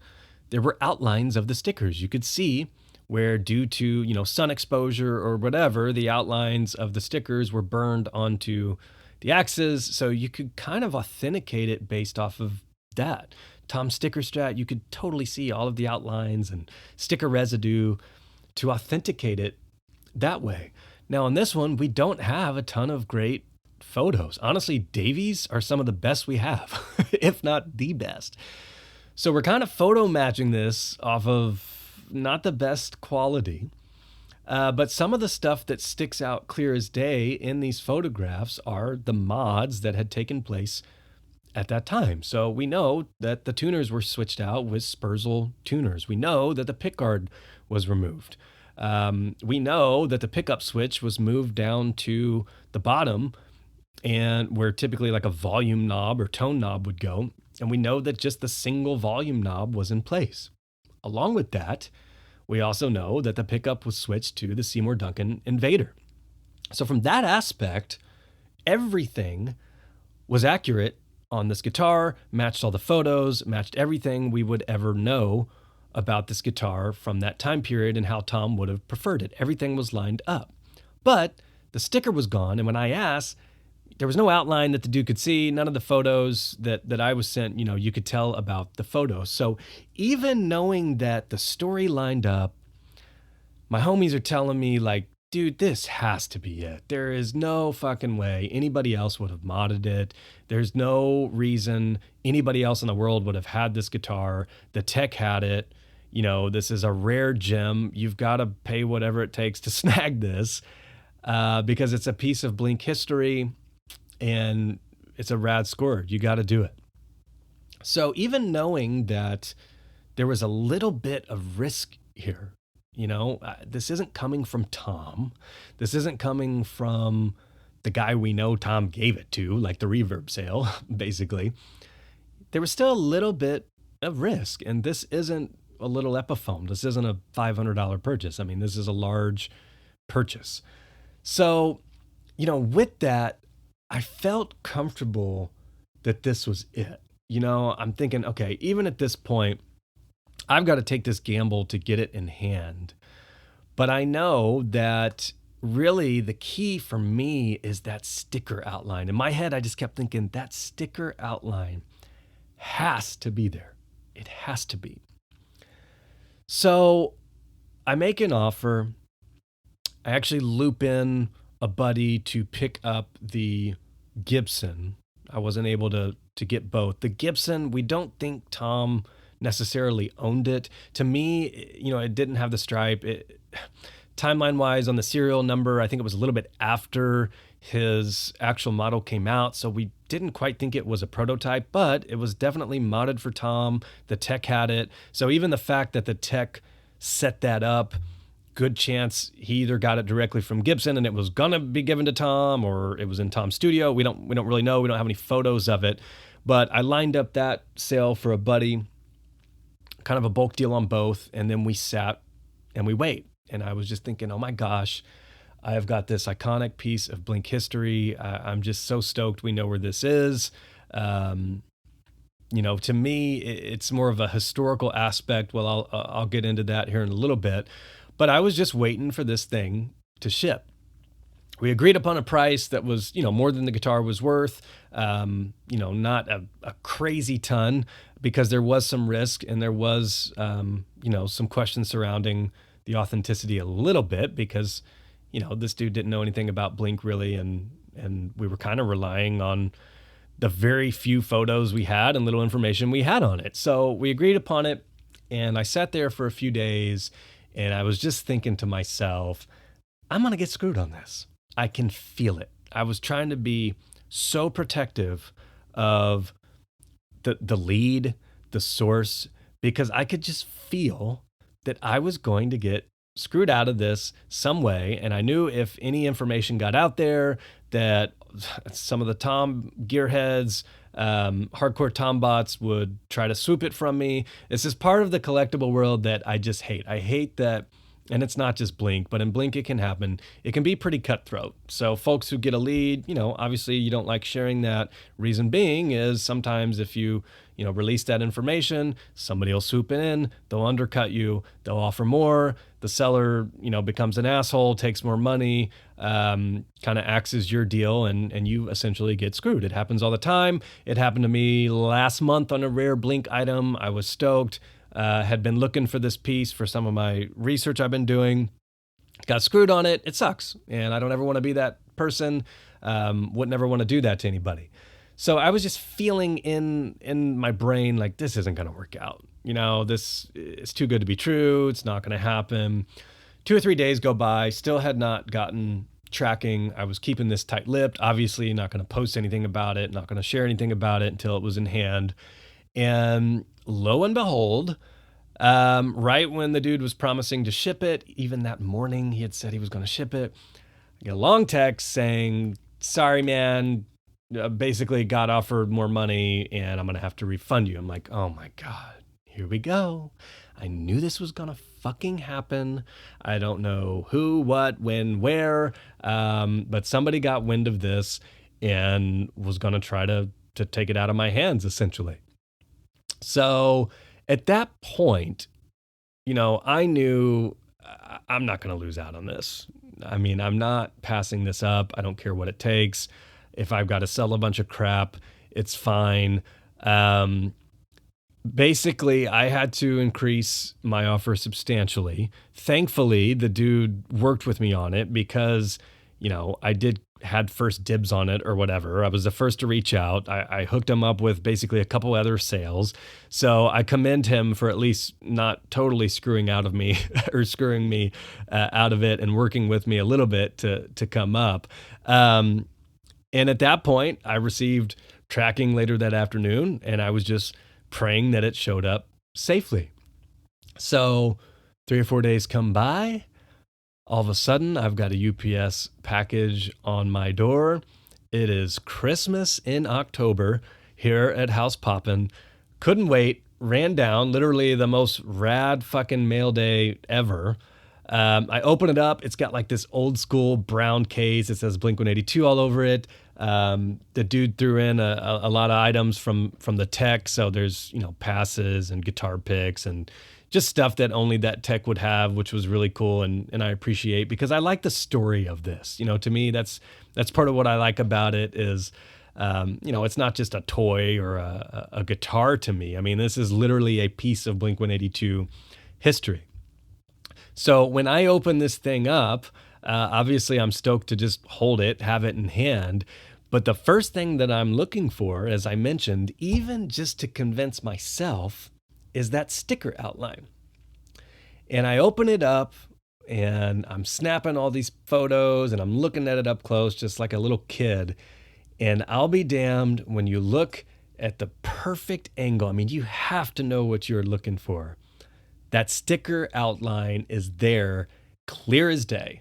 there were outlines of the stickers. You could see where, due to, sun exposure or whatever, the outlines of the stickers were burned onto the axes. So you could kind of authenticate it based off of that. Tom's sticker strat, you could totally see all of the outlines and sticker residue to authenticate it that way. Now on this one, we don't have a ton of great photos. Honestly, Davies are some of the best we have, if not the best. So we're kind of photo matching this off of not the best quality, but some of the stuff that sticks out clear as day in these photographs are the mods that had taken place at that time. So we know that the tuners were switched out with Spurzl tuners. We know that the pickguard was removed. We know that the pickup switch was moved down to the bottom, and where typically like a volume knob or tone knob would go. And we know that just the single volume knob was in place. Along with that, we also know that the pickup was switched to the Seymour Duncan Invader. So from that aspect, everything was accurate on this guitar, matched all the photos, matched everything we would ever know about this guitar from that time period and how Tom would have preferred it. Everything was lined up. But the sticker was gone, and when I asked, there was no outline that the dude could see. None of the photos that I was sent, you could tell about the photos. So even knowing that the story lined up, my homies are telling me like dude, this has to be it. There is no fucking way anybody else would have modded it. There's no reason anybody else in the world would have had this guitar. The tech had it. This is a rare gem. You've got to pay whatever it takes to snag this because it's a piece of Blink history and it's a rad score. You got to do it. So even knowing that there was a little bit of risk here, this isn't coming from Tom. This isn't coming from the guy we know Tom gave it to, like the reverb sale, basically. There was still a little bit of risk. And this isn't a little Epiphone. This isn't a $500 purchase. I mean, this is a large purchase. So, with that, I felt comfortable that this was it. I'm thinking, okay, even at this point, I've got to take this gamble to get it in hand. But I know that really the key for me is that sticker outline. In my head, I just kept thinking that sticker outline has to be there. It has to be. So I make an offer. I actually loop in a buddy to pick up the Gibson. I wasn't able to get both. The Gibson, we don't think Tom necessarily owned it. To me, it didn't have the stripe. Timeline wise on the serial number, I think it was a little bit after his actual model came out. So we didn't quite think it was a prototype, but it was definitely modded for Tom. The tech had it. So even the fact that the tech set that up, good chance he either got it directly from Gibson and it was gonna be given to Tom, or it was in Tom's studio. We don't really know. We don't have any photos of it. But I lined up that sale for a buddy, kind of a bulk deal on both, and then we sat and we wait. And I was just thinking, oh my gosh, I have got this iconic piece of Blink history. I'm just so stoked we know where this is. To me, it's more of a historical aspect. Well, I'll get into that here in a little bit. But I was just waiting for this thing to ship. We agreed upon a price that was, more than the guitar was worth, not a crazy ton, because there was some risk and there was, some questions surrounding the authenticity a little bit because, this dude didn't know anything about Blink really. And we were kind of relying on the very few photos we had and little information we had on it. So we agreed upon it, and I sat there for a few days and I was just thinking to myself, I'm going to get screwed on this. I can feel it. I was trying to be so protective of the lead, the source, because I could just feel that I was going to get screwed out of this some way. And I knew if any information got out there that some of the Tom gearheads, hardcore Tom bots would try to swoop it from me. This is part of the collectible world that I just hate. I hate that. And it's not just Blink, but in Blink it can happen. It can be pretty cutthroat. So folks who get a lead, obviously you don't like sharing that. Reason being is sometimes if you, release that information, somebody will swoop in, they'll undercut you, they'll offer more. The seller, becomes an asshole, takes more money, kind of acts as your deal, and you essentially get screwed. It happens all the time. It happened to me last month on a rare Blink item. I was stoked. Had been looking for this piece for some of my research I've been doing. Got screwed on it. It sucks. And I don't ever want to be that person. Wouldn't ever want to do that to anybody. So I was just feeling in my brain like this isn't going to work out. This is too good to be true. It's not going to happen. 2 or 3 days go by. Still had not gotten tracking. I was keeping this tight-lipped. Obviously not going to post anything about it. Not going to share anything about it until it was in hand. And lo and behold, right when the dude was promising to ship it, even that morning he had said he was going to ship it, I get a long text saying, sorry, man, basically got offered more money and I'm going to have to refund you. I'm like, oh my God, here we go. I knew this was going to fucking happen. I don't know who, what, when, where, but somebody got wind of this and was going to try to take it out of my hands, essentially. So at that point, I knew I'm not going to lose out on this. I mean, I'm not passing this up. I don't care what it takes. If I've got to sell a bunch of crap, it's fine. Basically, I had to increase my offer substantially. Thankfully, the dude worked with me on it because, I had first dibs on it or whatever. I was the first to reach out. I hooked him up with basically a couple other sales. So I commend him for at least not totally screwing out of me or screwing me out of it and working with me a little bit to come up. And at that point, I received tracking later that afternoon, and I was just praying that it showed up safely. So 3 or 4 days come by. All of a sudden, I've got a UPS package on my door. It is Christmas in October here at House Poppin'. Couldn't wait, ran down, literally the most rad fucking mail day ever. I open it up. It's got like this old school brown case. It says Blink-182 all over it. The dude threw in a lot of items from the tech. So there's, passes and guitar picks and just stuff that only that tech would have, which was really cool. And I appreciate because I like the story of this. To me, that's part of what I like about it is, it's not just a toy or a guitar to me. I mean, this is literally a piece of Blink-182 history. So when I open this thing up, obviously I'm stoked to just hold it, have it in hand. But the first thing that I'm looking for, as I mentioned, even just to convince myself, is that sticker outline. And I open it up and I'm snapping all these photos and I'm looking at it up close, just like a little kid. And I'll be damned when you look at the perfect angle. I mean, you have to know what you're looking for. That sticker outline is there, clear as day.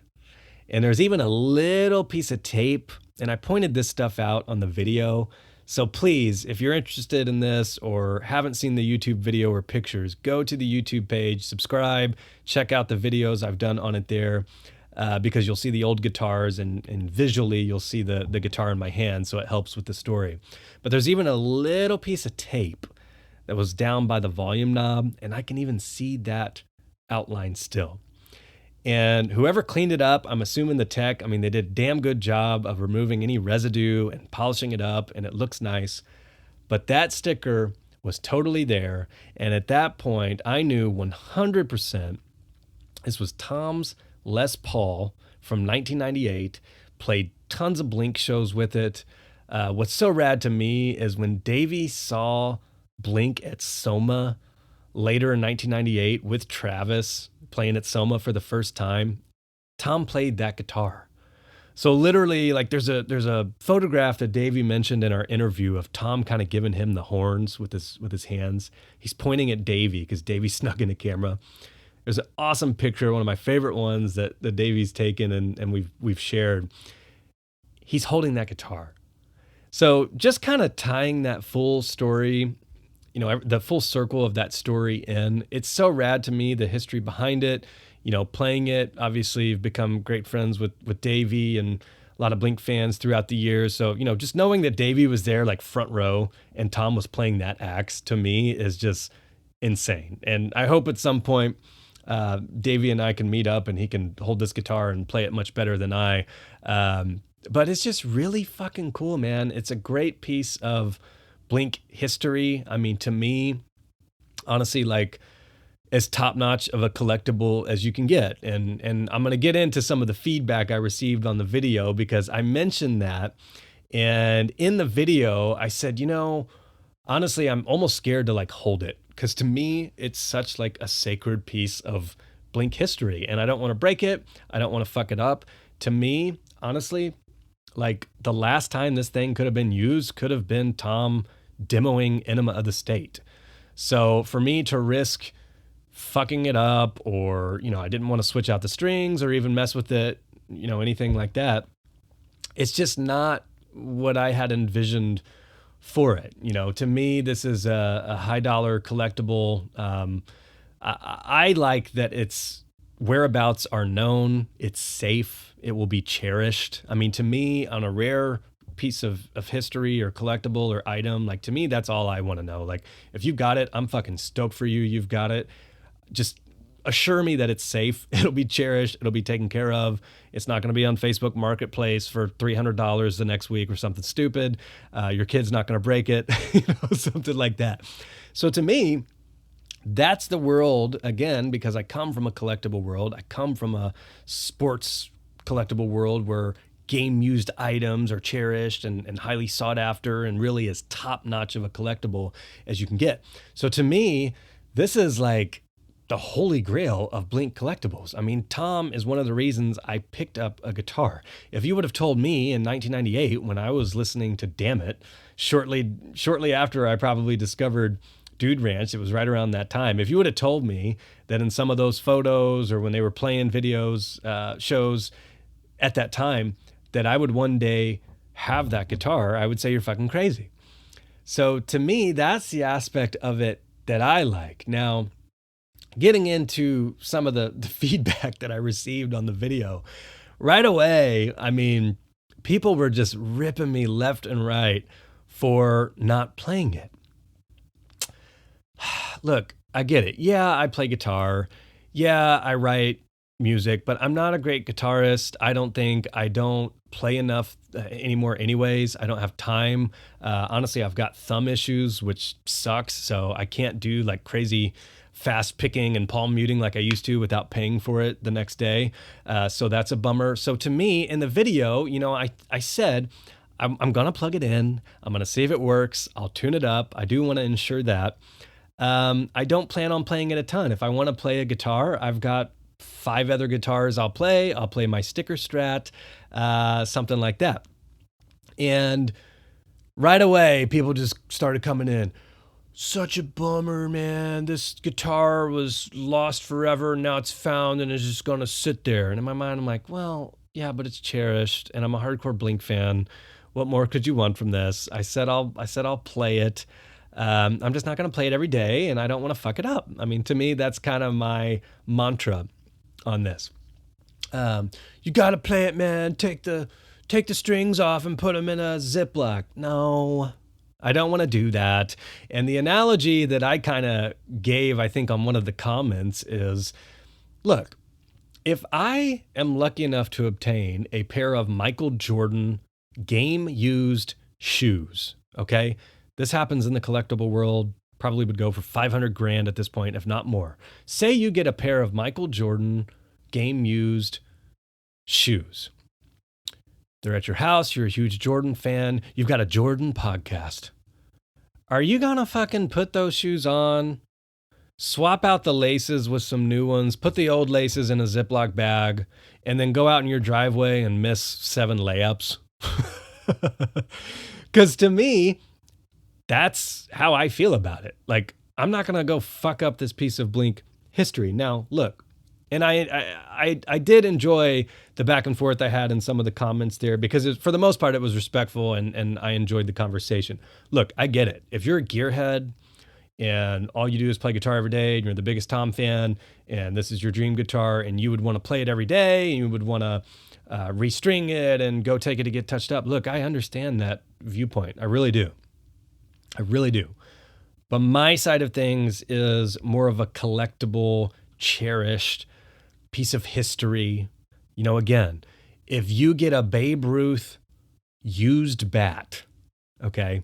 And there's even a little piece of tape, and I pointed this stuff out on the video. So please, if you're interested in this or haven't seen the YouTube video or pictures, go to the YouTube page, subscribe, check out the videos I've done on it there, because you'll see the old guitars and visually you'll see the guitar in my hand, so it helps with the story. But there's even a little piece of tape that was down by the volume knob, and I can even see that outline still. And whoever cleaned it up, I'm assuming the tech, they did a damn good job of removing any residue and polishing it up, and it looks nice. But that sticker was totally there, and at that point, I knew 100% this was Tom's Les Paul from 1998, played tons of Blink shows with it. What's so rad to me is when Davey saw Blink at Soma later in 1998 with Travis playing at Soma for the first time, Tom played that guitar. So literally, like there's a photograph that Davey mentioned in our interview of Tom kind of giving him the horns with his hands. He's pointing at Davey because Davey snuck in the camera. There's an awesome picture, one of my favorite ones that Davey's taken and we've shared. He's holding that guitar. So just kind of tying that full story, the full circle of that story in. It's so rad to me, the history behind it, playing it. Obviously, you've become great friends with Davey and a lot of Blink fans throughout the years. So, just knowing that Davey was there like front row and Tom was playing that axe to me is just insane. And I hope at some point Davey and I can meet up and he can hold this guitar and play it much better than I. But it's just really fucking cool, man. It's a great piece of Blink history. To me, honestly, like as top-notch of a collectible as you can get. And I'm going to get into some of the feedback I received on the video because I mentioned that. And in the video, I said, honestly, I'm almost scared to like hold it because to me, it's such like a sacred piece of Blink history. And I don't want to break it. I don't want to fuck it up. To me, honestly, like the last time this thing could have been used could have been Tom demoing Enema of the State. So for me to risk fucking it up or, I didn't want to switch out the strings or even mess with it, anything like that, it's just not what I had envisioned for it. To me, this is a high dollar collectible. I like that its whereabouts are known. It's safe. It will be cherished. To me, on a rare piece of history or collectible or item, like to me, that's all I want to know. Like if you've got it, I'm fucking stoked for you. You've got it. Just assure me that it's safe. It'll be cherished. It'll be taken care of. It's not going to be on Facebook Marketplace for $300 the next week or something stupid. Your kid's not going to break it, something like that. So to me, that's the world, again, because I come from a collectible world. I come from a sports collectible world where game used items are cherished and highly sought after and really as top notch of a collectible as you can get. So to me, this is like the holy grail of Blink collectibles. I mean, Tom is one of the reasons I picked up a guitar. If you would have told me in 1998 when I was listening to Damn It, shortly after I probably discovered Dude Ranch, it was right around that time. If you would have told me that in some of those photos or when they were playing videos, shows at that time, that I would one day have that guitar, I would say you're fucking crazy. So to me, that's the aspect of it that I like. Now, getting into some of the feedback that I received on the video, right away, I mean, people were just ripping me left and right for not playing it. Look, I get it. Yeah, I play guitar. Yeah, I write music, but I'm not a great guitarist. I don't think. I don't play enough anymore anyways. I don't have time. Honestly, I've got thumb issues, which sucks. So I can't do like crazy fast picking and palm muting like I used to without paying for it the next day. So that's a bummer. So to me, in the video, I said, I'm going to plug it in. I'm going to see if it works. I'll tune it up. I do want to ensure that. I don't plan on playing it a ton. If I want to play a guitar, I've got 5 other guitars I'll play. I'll play my sticker Strat, something like that. And right away, people just started coming in. Such a bummer, man. This guitar was lost forever. Now it's found and it's just going to sit there. And in my mind, I'm like, well, yeah, but it's cherished. And I'm a hardcore Blink fan. What more could you want from this? I said I'll play it. I'm just not going to play it every day, and I don't want to fuck it up. I mean, to me, that's kind of my mantra on this. You got to play it, man. Take the strings off and put them in a Ziploc. No, I don't want to do that. And the analogy that I kind of gave, I think, on one of the comments is, look, if I am lucky enough to obtain a pair of Michael Jordan game-used shoes, okay? This happens in the collectible world, probably would go for $500,000 at this point, if not more. Say you get a pair of Michael Jordan game-used shoes. They're at your house, you're a huge Jordan fan, you've got a Jordan podcast. Are you gonna fucking put those shoes on, swap out the laces with some new ones, put the old laces in a Ziploc bag, and then go out in your driveway and miss 7 layups? Because to me, that's how I feel about it. Like, I'm not going to go fuck up this piece of Blink history. Now, look, and I did enjoy the back and forth I had in some of the comments there because for the most part, it was respectful and I enjoyed the conversation. Look, I get it. If you're a gearhead and all you do is play guitar every day and you're the biggest Tom fan and this is your dream guitar and you would want to play it every day and you would want to restring it and go take it to get touched up. Look, I understand that viewpoint. I really do. I really do. But my side of things is more of a collectible, cherished piece of history. Again, if you get a Babe Ruth used bat, okay,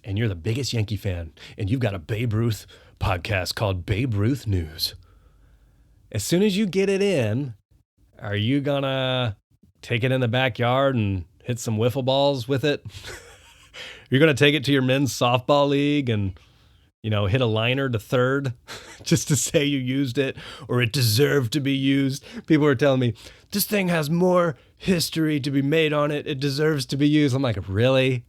and you're the biggest Yankee fan, and you've got a Babe Ruth podcast called Babe Ruth News, as soon as you get it in, are you gonna take it in the backyard and hit some wiffle balls with it? You're going to take it to your men's softball league and, hit a liner to third just to say you used it or it deserved to be used. People are telling me, this thing has more history to be made on it. It deserves to be used. I'm like, really?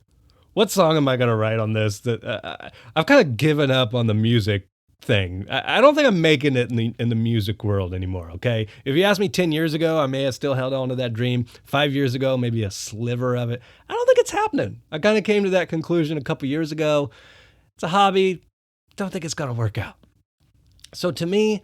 What song am I going to write on this? That I've kind of given up on the music thing. I don't think I'm making it in the music world anymore, okay? If you asked me 10 years ago, I may have still held on to that dream. 5 years ago, maybe a sliver of it. I don't think it's happening. I kind of came to that conclusion a couple years ago. It's a hobby. Don't think it's going to work out. So to me,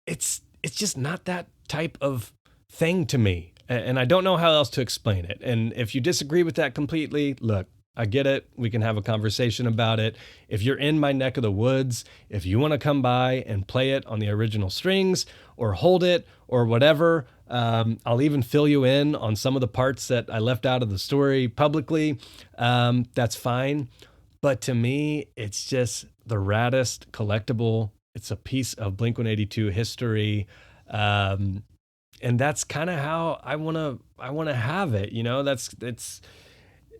it's just not that type of thing to me. And I don't know how else to explain it. And if you disagree with that completely, look, I get it. We can have a conversation about it. If you're in my neck of the woods, if you want to come by and play it on the original strings or hold it or whatever, I'll even fill you in on some of the parts that I left out of the story publicly. That's fine. But to me, it's just the raddest collectible. It's a piece of Blink-182 history. And that's kind of how I want to have it.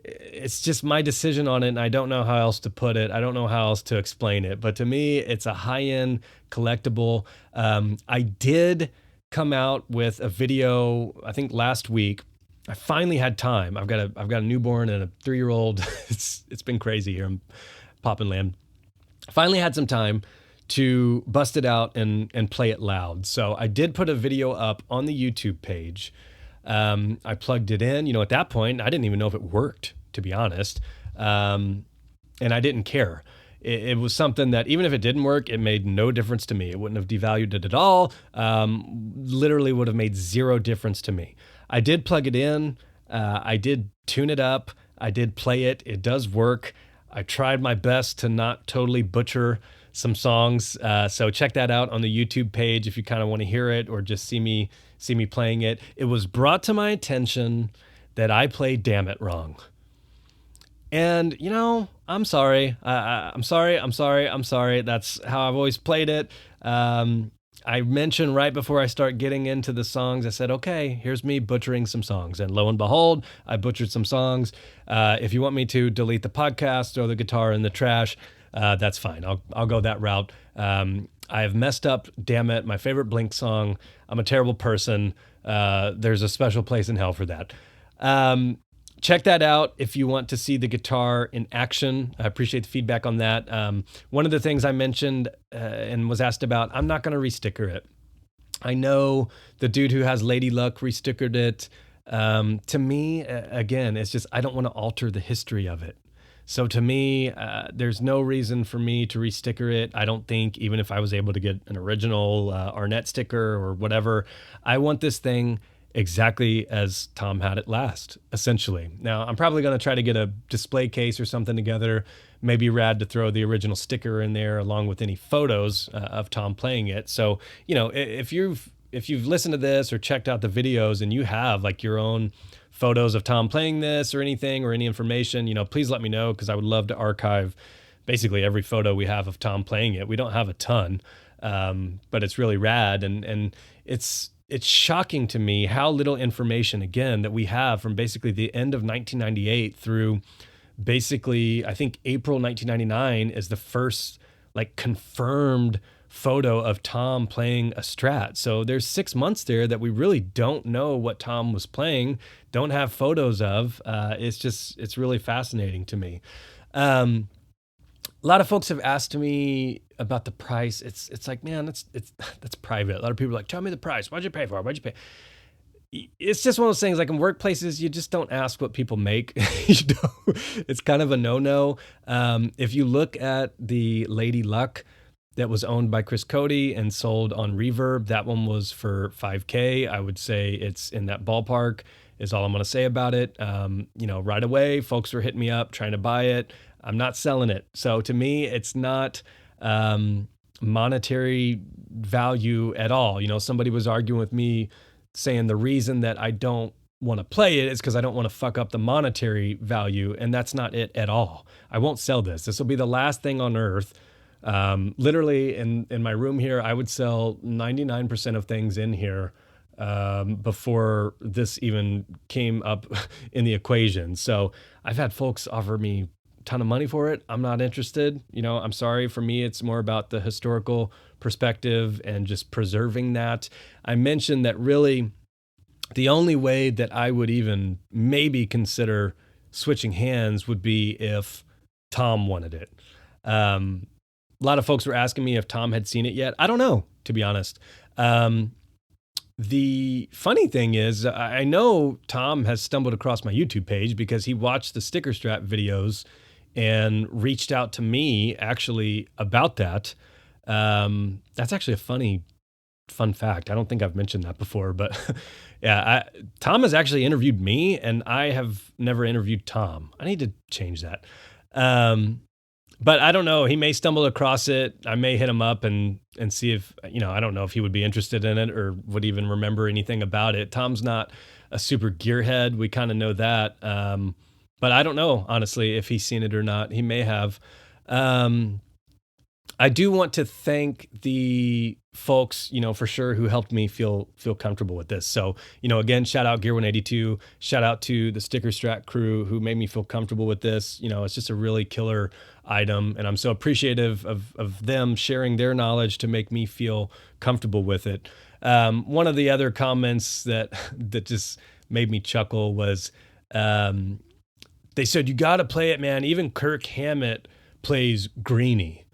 It's just my decision on it, and I don't know how else to put it. I don't know how else to explain it. But to me, it's a high-end collectible. I did come out with a video, I think last week. I finally had time. I've got a newborn and a 3-year-old. It's been crazy here in Poppin' Land. Finally had some time to bust it out and play it loud. So I did put a video up on the YouTube page. I plugged it in. At that point, I didn't even know if it worked, to be honest. And I didn't care. It was something that even if it didn't work, it made no difference to me. It wouldn't have devalued it at all. Literally would have made zero difference to me. I did plug it in. I did tune it up. I did play it. It does work. I tried my best to not totally butcher some songs. So check that out on the YouTube page if you kind of want to hear it or just see me playing it. It was brought to my attention that I played Damn It wrong. And, I'm sorry. I'm sorry. That's how I've always played it. I mentioned right before I start getting into the songs, I said, okay, here's me butchering some songs. And lo and behold, I butchered some songs. If you want me to delete the podcast, throw the guitar in the trash, that's fine. I'll go that route. I have messed up, damn it, my favorite Blink song. I'm a terrible person. There's a special place in hell for that. Check that out if you want to see the guitar in action. I appreciate the feedback on that. One of the things I mentioned and was asked about, I'm not going to resticker it. I know the dude who has Lady Luck restickered it. To me, again, it's just I don't want to alter the history of it. So to me, there's no reason for me to resticker it. I don't think, even if I was able to get an original Arnette sticker or whatever, I want this thing exactly as Tom had it last, essentially. Now, I'm probably going to try to get a display case or something together. Maybe rad to throw the original sticker in there along with any photos of Tom playing it. So, if you've listened to this or checked out the videos and you have like your own photos of Tom playing this or anything or any information, please let me know, because I would love to archive basically every photo we have of Tom playing it. We don't have a ton, but it's really rad. And it's shocking to me how little information, again, that we have from basically the end of 1998 through basically, I think April 1999 is the first like confirmed photo of Tom playing a Strat. So there's 6 months there that we really don't know what Tom was playing, don't have photos of. It's really fascinating to me. A lot of folks have asked me about the price. It's like, man, that's private. A lot of people are like, tell me the price. What'd you pay for it? What'd you pay? It's just one of those things, like in workplaces, you just don't ask what people make. It's kind of a no-no. If you look at the Lady Luck that was owned by Chris Cody and sold on Reverb, that one was for $5,000. I would say it's in that ballpark is all I'm going to say about it. Right away, folks were hitting me up trying to buy it. I'm not selling it. So to me, it's not monetary value at all. Somebody was arguing with me saying the reason that I don't want to play it is because I don't want to fuck up the monetary value. And that's not it at all. I won't sell this. This will be the last thing on earth. Literally in my room here, I would sell 99% of things in here before this even came up in the equation. So I've had folks offer me a ton of money for it. I'm not interested. I'm sorry. For me, it's more about the historical perspective and just preserving that. I mentioned that really the only way that I would even maybe consider switching hands would be if Tom wanted it. A lot of folks were asking me if Tom had seen it yet. I don't know, to be honest. The funny thing is, I know Tom has stumbled across my YouTube page because he watched the sticker strap videos and reached out to me actually about that. That's actually a funny fun fact. I don't think I've mentioned that before, but yeah, Tom has actually interviewed me, and I have never interviewed Tom. I need to change that. But I don't know. He may stumble across it. I may hit him up and see if, I don't know if he would be interested in it or would even remember anything about it. Tom's not a super gearhead. We kind of know that. But I don't know, honestly, if he's seen it or not. He may have. I do want to thank the folks, for sure, who helped me feel comfortable with this. So, again, shout out Gear 182. Shout out to the Sticker Strat crew who made me feel comfortable with this. It's just a really killer item, and I'm so appreciative of them sharing their knowledge to make me feel comfortable with it. One of the other comments that just made me chuckle was they said, "You got to play it, man. Even Kirk Hammett plays Greenie."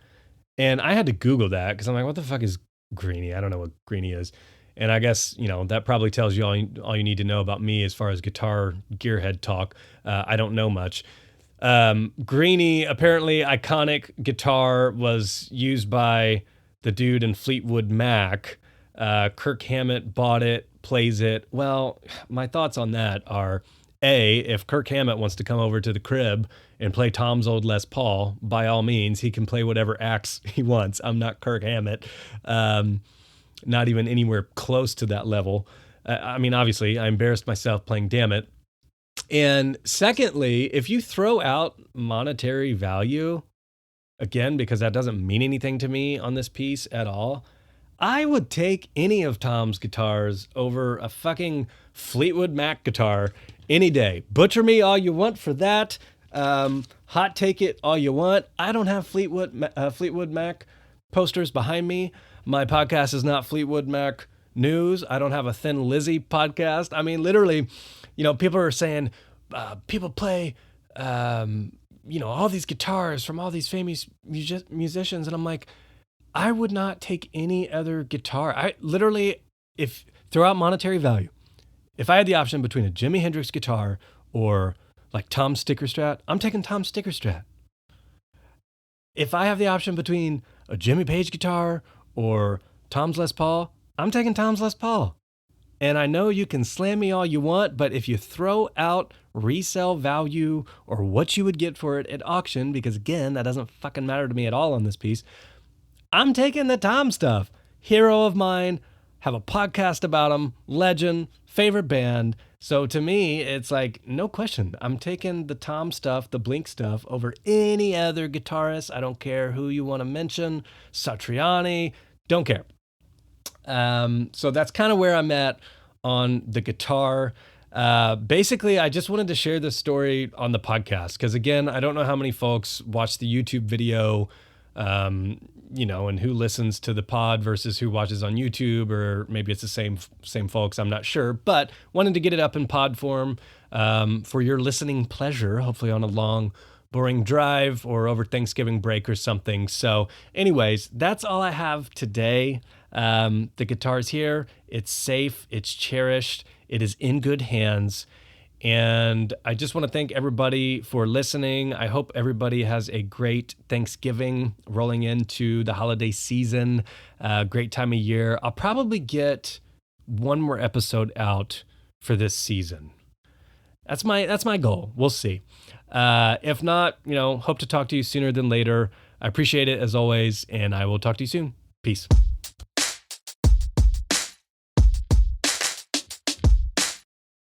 And I had to Google that because I'm like, what the fuck is Greenie? I don't know what Greenie is. And I guess, that probably tells you all you need to know about me as far as guitar gearhead talk. I don't know much. Greenie, apparently iconic guitar, was used by the dude in Fleetwood Mac. Kirk Hammett bought it, plays it. Well, my thoughts on that are, A, if Kirk Hammett wants to come over to the crib and play Tom's old Les Paul, by all means, he can play whatever axe he wants. I'm not Kirk Hammett, not even anywhere close to that level. I mean, obviously, I embarrassed myself playing Damn It. And secondly, if you throw out monetary value, again, because that doesn't mean anything to me on this piece at all, I would take any of Tom's guitars over a fucking Fleetwood Mac guitar any day. Butcher me all you want for that. Hot take it all you want. I don't have Fleetwood Mac posters behind me. My podcast is not Fleetwood Mac news. I don't have a Thin Lizzy podcast. I mean, literally, people are saying, people play, all these guitars from all these famous musicians. And I'm like, I would not take any other guitar. I literally, if throw out monetary value, if I had the option between a Jimi Hendrix guitar or like Tom's Sticker Strat, I'm taking Tom's Sticker Strat. If I have the option between a Jimmy Page guitar or Tom's Les Paul, I'm taking Tom's Les Paul. And I know you can slam me all you want, but if you throw out resale value or what you would get for it at auction, because again, that doesn't fucking matter to me at all on this piece, I'm taking the Tom stuff. Hero of mine, have a podcast about him, legend, favorite band. So to me, it's like, no question. I'm taking the Tom stuff, the Blink stuff, over any other guitarist. I don't care who you want to mention. Satriani, don't care. So that's kind of where I'm at on the guitar. Basically, I just wanted to share this story on the podcast because, again, I don't know how many folks watch the YouTube video, and who listens to the pod versus who watches on YouTube, or maybe it's the same folks. I'm not sure, but wanted to get it up in pod form for your listening pleasure, hopefully on a long, boring drive or over Thanksgiving break or something. So anyways, that's all I have today. The guitar's here. It's safe. It's cherished. It is in good hands. And I just want to thank everybody for listening. I hope everybody has a great Thanksgiving rolling into the holiday season. Great time of year. I'll probably get one more episode out for this season. That's my goal. We'll see. If not, hope to talk to you sooner than later. I appreciate it as always, and I will talk to you soon. Peace.